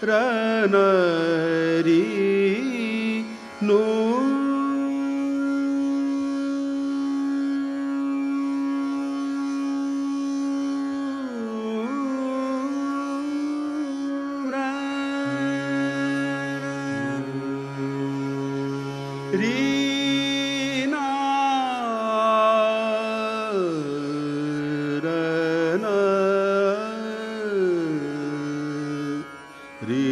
rana ri no ri na rana ri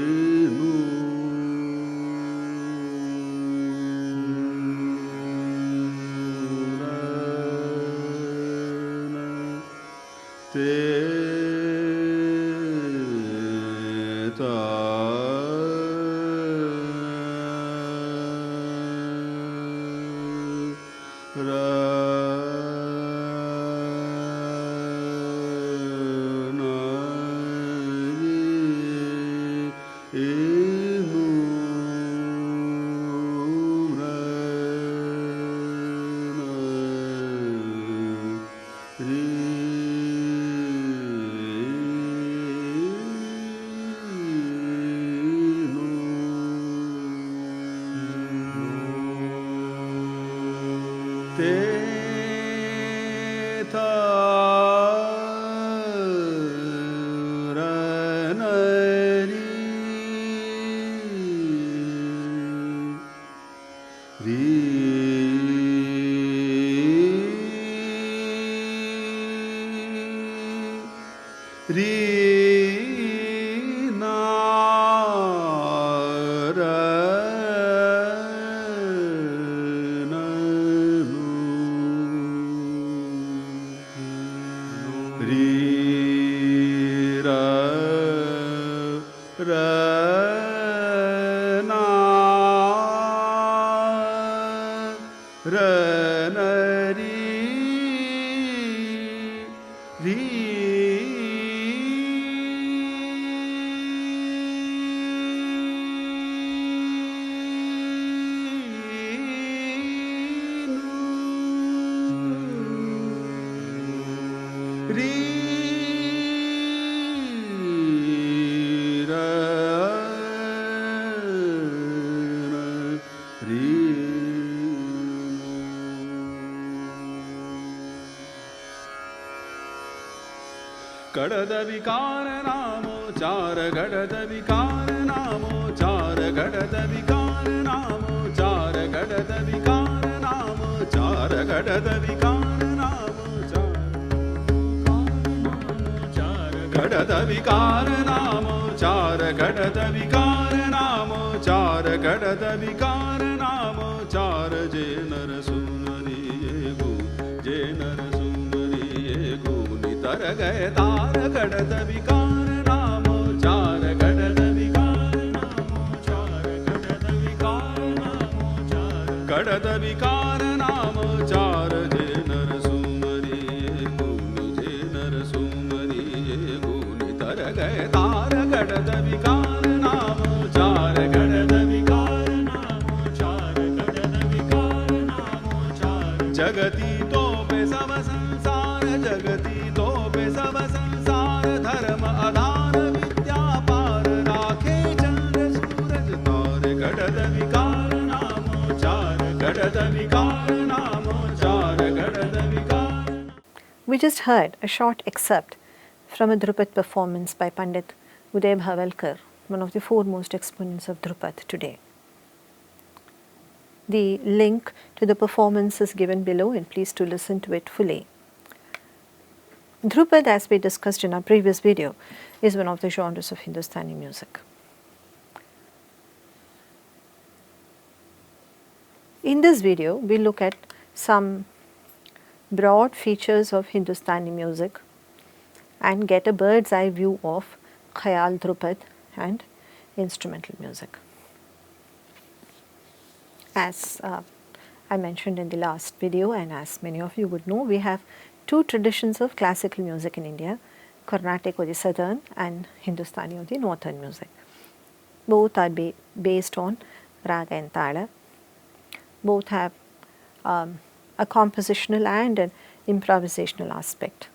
no rana te Gadada vikara namo chara gadada vikara namo chara gadada vikara namo chara gadada vikara namo chara gadada vikara namo chara gadada vikara namo chara gadada vikara namo chara gadada vikara namo chara je nar sumari ego je nar tar gaya tar gadada vikara namo chara gadada vikara namo chara gadada vikara namo chara gadada vikara namo chara je nar sumari guni tar gaya tar gadada vikara namo chara gadada vikara namo chara gadada vikara namo chara jagati to pe sab sansar jagati सब संसार धर्म आधार विद्या पार राखे चंद्र सूरज तार गडद विकार नामो चार गडद विकार नामो चार गडद विकार. We just heard a short excerpt from a Dhrupad performance by Pandit Uday Bhavelkar, one of the foremost exponents of Dhrupad today. The link to the performance is given below and please to listen to it fully. Dhrupad, as we discussed in our previous video, is one of the genres of Hindustani music. In this video, we look at some broad features of Hindustani music and get a bird's eye view of Khayal, Dhrupad and instrumental music. As I mentioned in the last video and as many of you would know, we have two traditions of classical music in India, Carnatic or the southern and Hindustani or the northern music. Both are based on Raga and Tala. Both have a compositional and an improvisational aspect.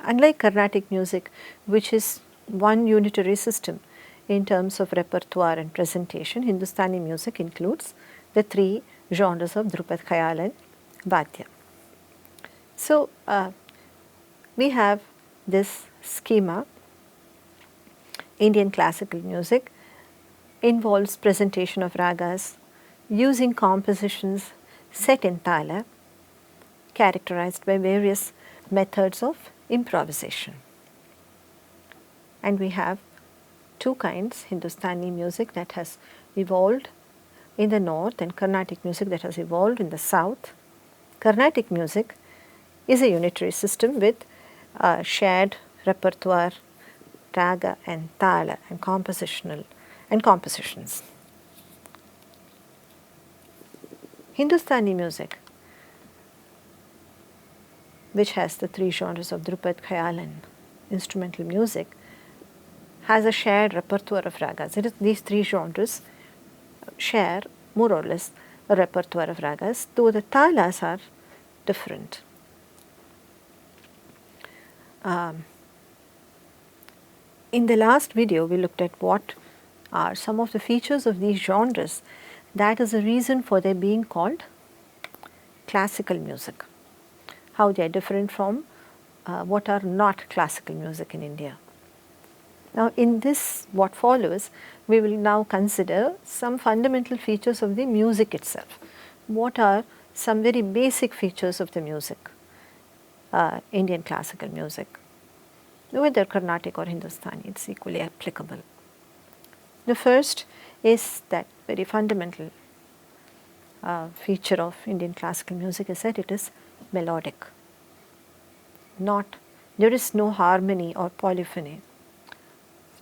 Unlike Carnatic music, which is one unitary system in terms of repertoire and presentation, Hindustani music includes the three genres of Dhrupad, Khayal and Vadya. So, we have this schema. Indian classical music involves presentation of ragas using compositions set in Tala, characterized by various methods of improvisation. And we have two kinds, Hindustani music that has evolved in the north and Carnatic music that has evolved in the south. Carnatic music is a unitary system with shared repertoire, raga and tala and compositions. Hindustani music, which has the three genres of Dhrupad, Khayal and instrumental music, has a shared repertoire of ragas. These three genres share more or less a repertoire of ragas, though the talas are different. In the last video, we looked at what are some of the features of these genres. That is a reason for their being called classical music, how they are different from what are not classical music in India. Now, in this, what follows, we will now consider some fundamental features of the music itself. What are some very basic features of the music, Indian classical music, whether Carnatic or Hindustani, it's equally applicable. The first is that very fundamental feature of Indian classical music is that it is melodic. There is no harmony or polyphony.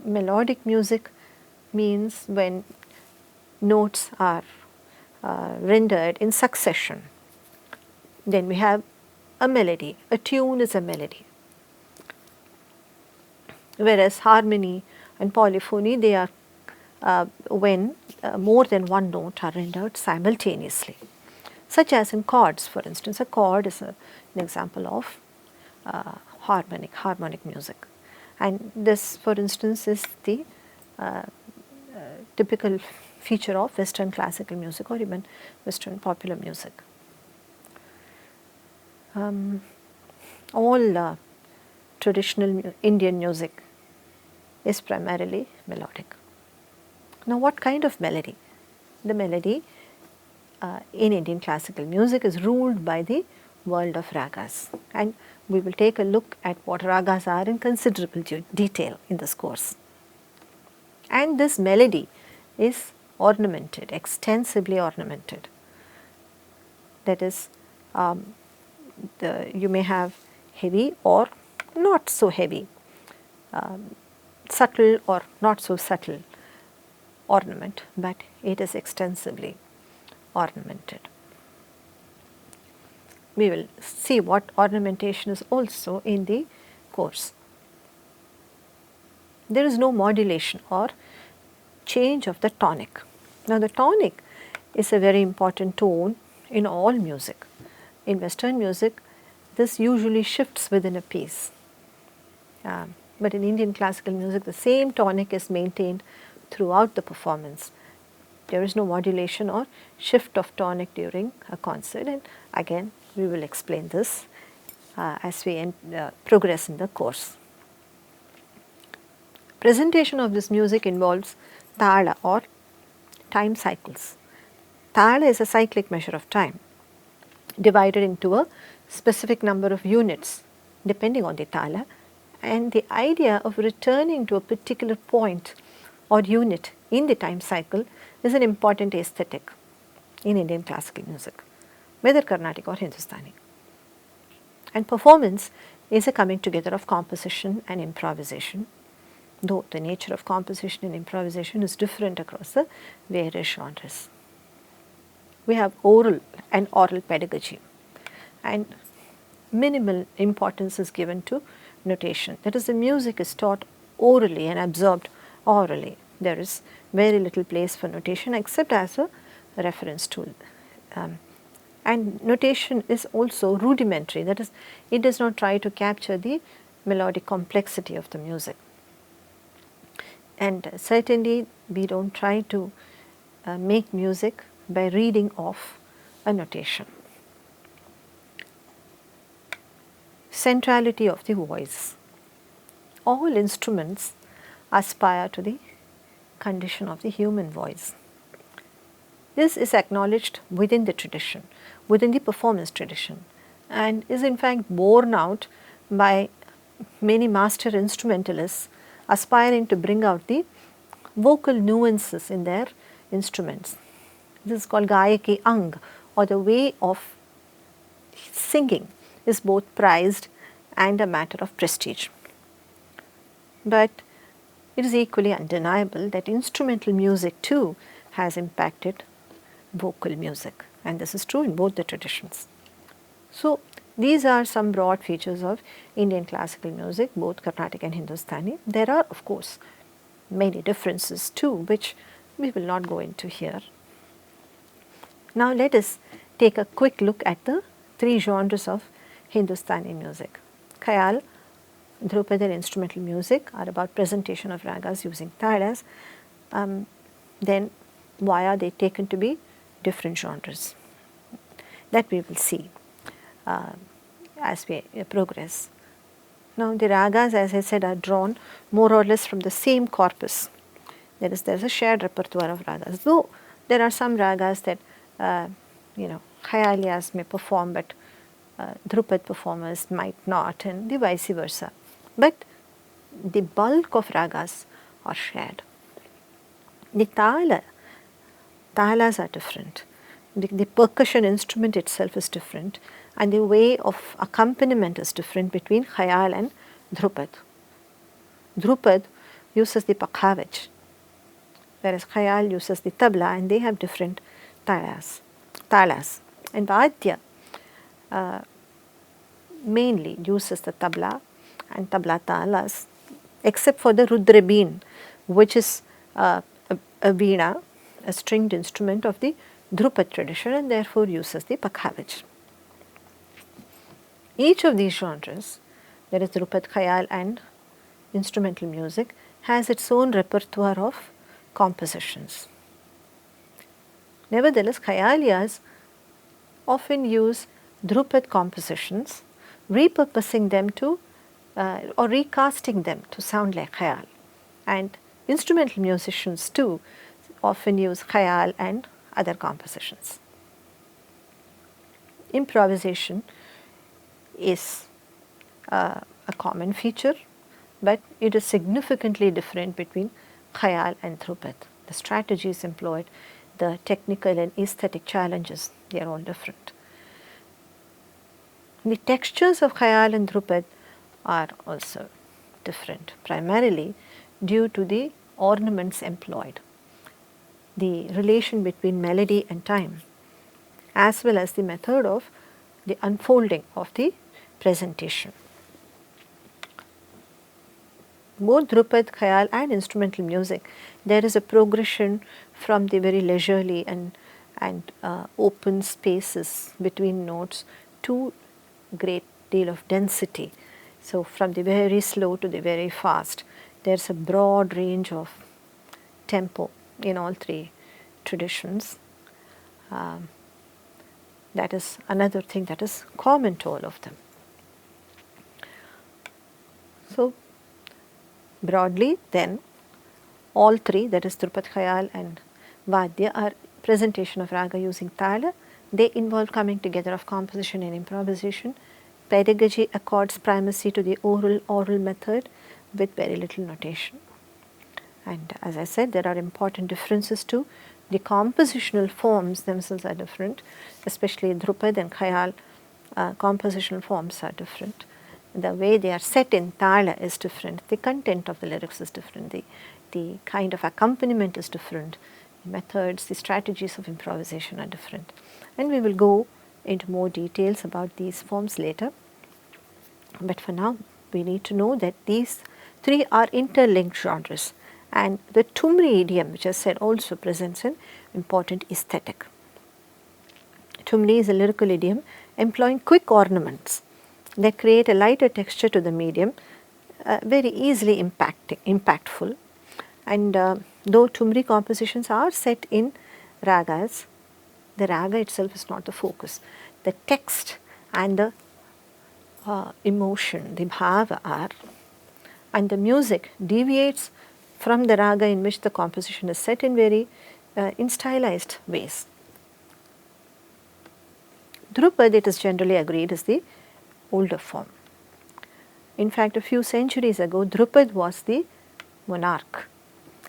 Melodic music means when notes are rendered in succession. Then we have a melody. A tune is a melody. Whereas harmony and polyphony, they are when more than one note are rendered simultaneously. Such as in chords, for instance, a chord is an example of harmonic music. And this, for instance, is the typical feature of Western classical music or even Western popular music. All traditional Indian music is primarily melodic. Now, what kind of melody? The melody in Indian classical music is ruled by the world of ragas, and we will take a look at what ragas are in considerable detail in this course. And this melody is ornamented, extensively ornamented. That is, you may have heavy or not so heavy, subtle or not so subtle ornament, but it is extensively ornamented. We will see what ornamentation is also in the course. There is no modulation or change of the tonic. Now, the tonic is a very important tone in all music. In Western music, this usually shifts within a piece. But in Indian classical music, the same tonic is maintained throughout the performance. There is no modulation or shift of tonic during a concert, and again we will explain this as we progress in the course. Presentation of this music involves Tala or time cycles. Tala is a cyclic measure of time divided into a specific number of units depending on the Tala, and the idea of returning to a particular point or unit in the time cycle is an important aesthetic in Indian classical music, whether Carnatic or Hindustani. And performance is a coming together of composition and improvisation, though the nature of composition and improvisation is different across the various genres. We have oral and oral pedagogy, and minimal importance is given to notation. That is, the music is taught orally and absorbed orally. There is very little place for notation except as a reference tool. And notation is also rudimentary, that is, it does not try to capture the melodic complexity of the music. And certainly we do not try to make music by reading off a notation. Centrality of the voice. All instruments aspire to the condition of the human voice. This is acknowledged within the tradition, within the performance tradition, and is in fact borne out by many master instrumentalists aspiring to bring out the vocal nuances in their instruments. This is called Gayaki Ang, or the way of singing is both prized and a matter of prestige. But it is equally undeniable that instrumental music too has impacted vocal music, and this is true in both the traditions. So, these are some broad features of Indian classical music, both Carnatic and Hindustani. There are of course many differences too, which we will not go into here. Now let us take a quick look at the three genres of Hindustani music. Khayal, Dhrupad and instrumental music are about presentation of ragas using talas. Then why are they taken to be different genres? That we will see as we progress. Now the ragas, as I said, are drawn more or less from the same corpus. There is a shared repertoire of ragas, though there are some ragas that Khayaliyas may perform, but Dhrupad performers might not, and the vice versa. But the bulk of ragas are shared. The talas are different. The percussion instrument itself is different, and the way of accompaniment is different between Khayal and Dhrupad. Dhrupad uses the pakhavaj, whereas Khayal uses the tabla, and they have different talas. And Vadya mainly uses the tabla and tabla talas, except for the rudrabeen, which is a veena, a stringed instrument of the Dhrupad tradition, and therefore uses the pakhavaj. Each of these genres, that is Dhrupad, Khayal and instrumental music, has its own repertoire of compositions. Nevertheless, Khayaliyas often use Dhrupad compositions, repurposing them to or recasting them to sound like Khayal, and instrumental musicians too often use Khayal and other compositions. Improvisation is a common feature, but it is significantly different between Khayal and Dhrupad. The strategies employed, the technical and aesthetic challenges, they are all different. The textures of Khayal and Dhrupad are also different, primarily due to the ornaments employed, the relation between melody and time, as well as the method of the unfolding of the presentation. Both Dhrupad, Khayal and instrumental music, there is a progression from the very leisurely and open spaces between notes to great deal of density. So from the very slow to the very fast, there is a broad range of tempo in all three traditions. That is another thing that is common to all of them. So broadly then, all three, that is Dhrupad, Khayal and Vadya, are presentation of raga using Tala. They involve coming together of composition and improvisation. Pedagogy accords primacy to the oral method with very little notation. And as I said, there are important differences too. The compositional forms themselves are different, especially Dhrupad and Khayal compositional forms are different. The way they are set in Tala is different, the content of the lyrics is different, the kind of accompaniment is different, the methods, the strategies of improvisation are different. And we will go into more details about these forms later. But for now, we need to know that these three are interlinked genres, and the Tumri idiom, which I said, also presents an important aesthetic. Tumri is a lyrical idiom employing quick ornaments that create a lighter texture to the medium, very easily impactful. And though Tumri compositions are set in ragas, the raga itself is not the focus. The text and the emotion, the bhava are, and the music deviates from the raga in which the composition is set in very in stylized ways. Dhrupad, it is generally agreed, is the older form. In fact, a few centuries ago, Dhrupad was the monarch.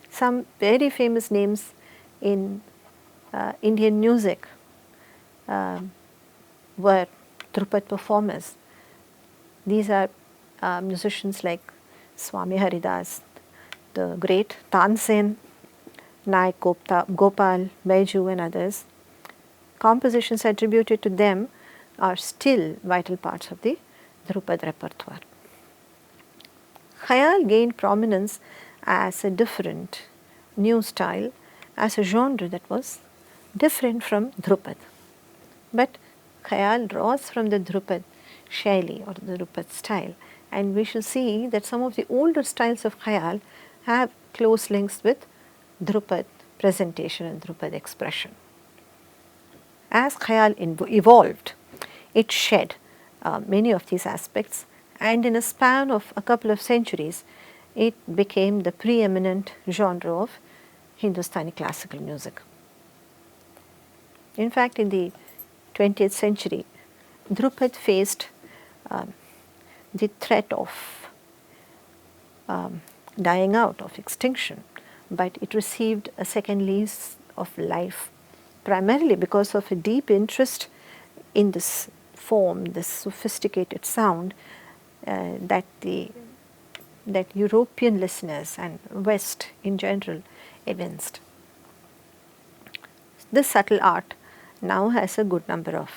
Some very famous names in Indian music were Dhrupad performers. These are musicians like Swami Haridas, the great Tansen, Naik Gopal, Baiju and others. Compositions attributed to them are still vital parts of the Dhrupad repertoire. Khayal gained prominence as a different new style, as a genre that was different from Dhrupad. But Khayal draws from the Dhrupad shaili or the Dhrupad style, and we shall see that some of the older styles of Khayal have close links with Dhrupad presentation and Dhrupad expression. As Khayal evolved, it shed many of these aspects, and in a span of a couple of centuries, it became the preeminent genre of Hindustani classical music. In fact, in the 20th century, Dhrupad faced the threat of dying out, of extinction, but it received a second lease of life primarily because of a deep interest in this form, this sophisticated sound that European listeners and West in general evinced. This subtle art now has a good number of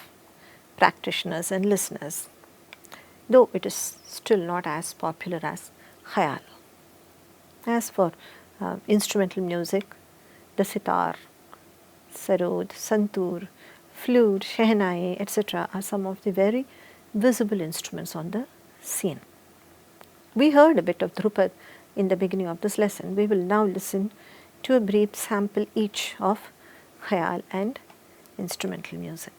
practitioners and listeners, though it is still not as popular as Khayal. As for instrumental music, the sitar, sarod, santoor, flute, shehnai, etc. are some of the very visible instruments on the scene. We heard a bit of Dhrupad in the beginning of this lesson. We will now listen to a brief sample each of Khayal and instrumental music.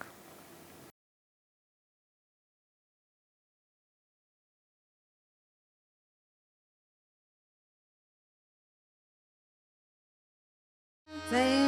Thank you.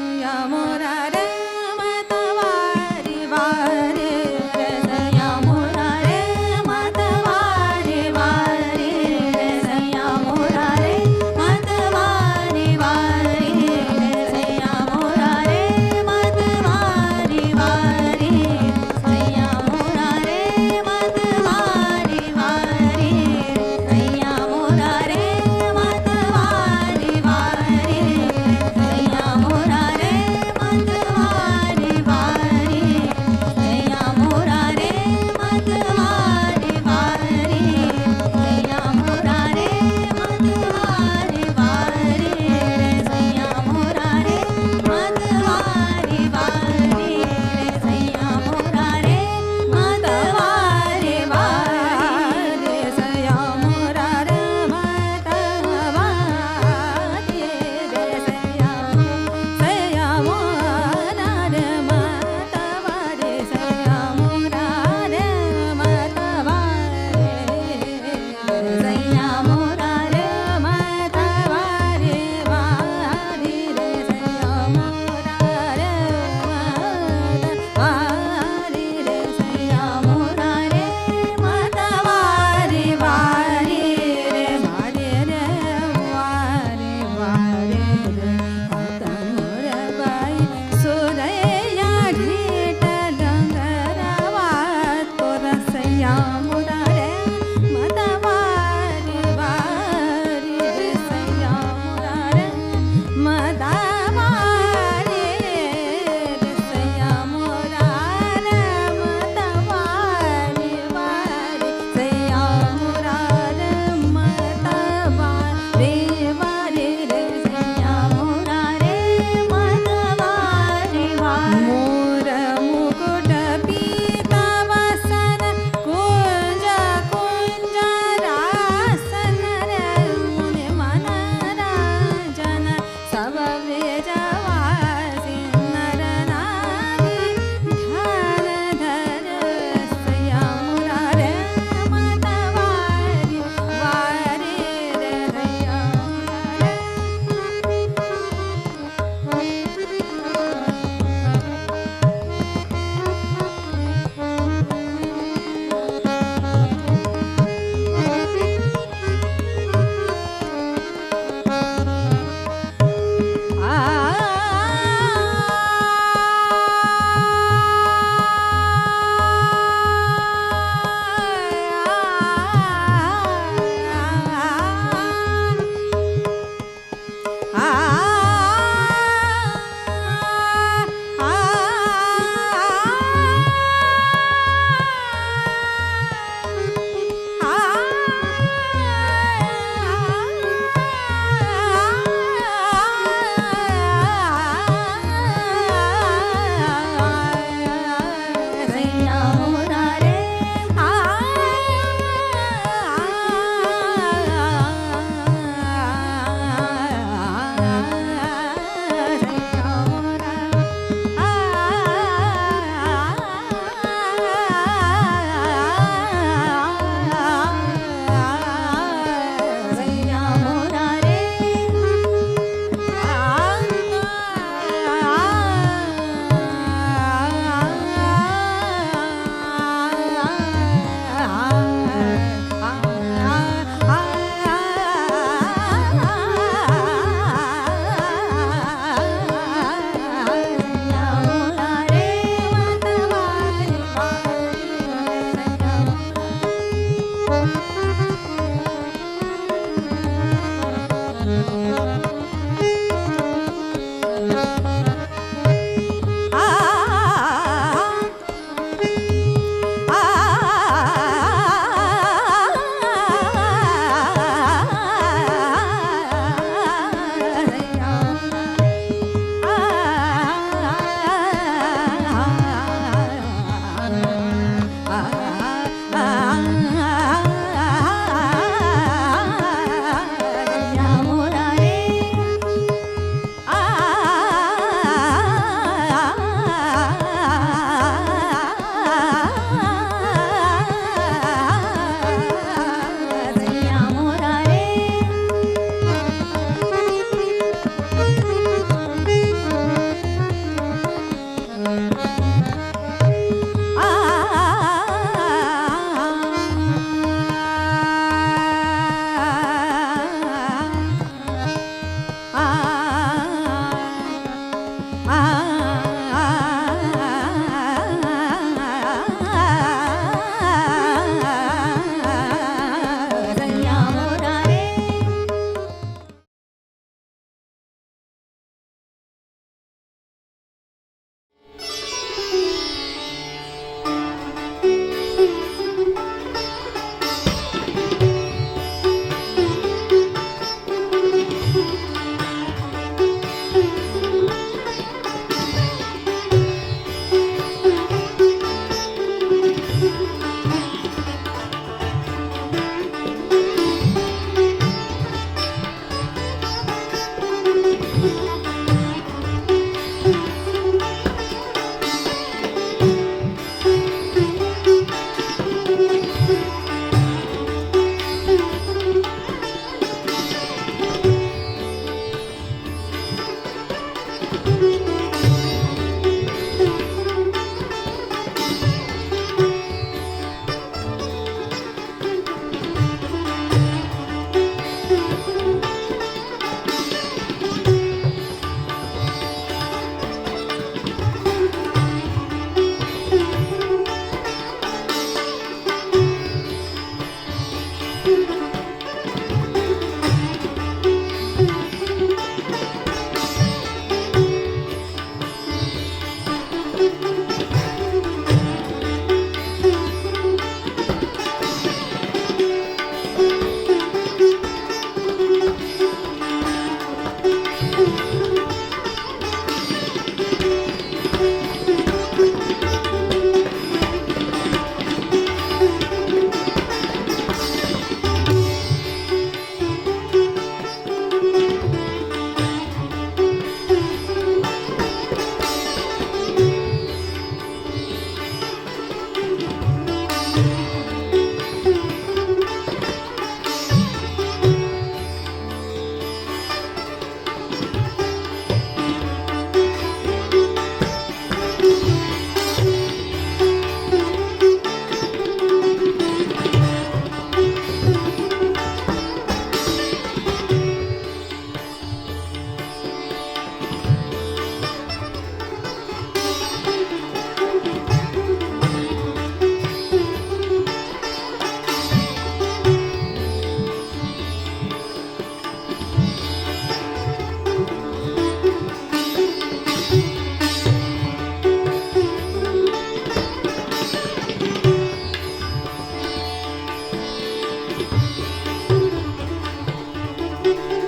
Thank you.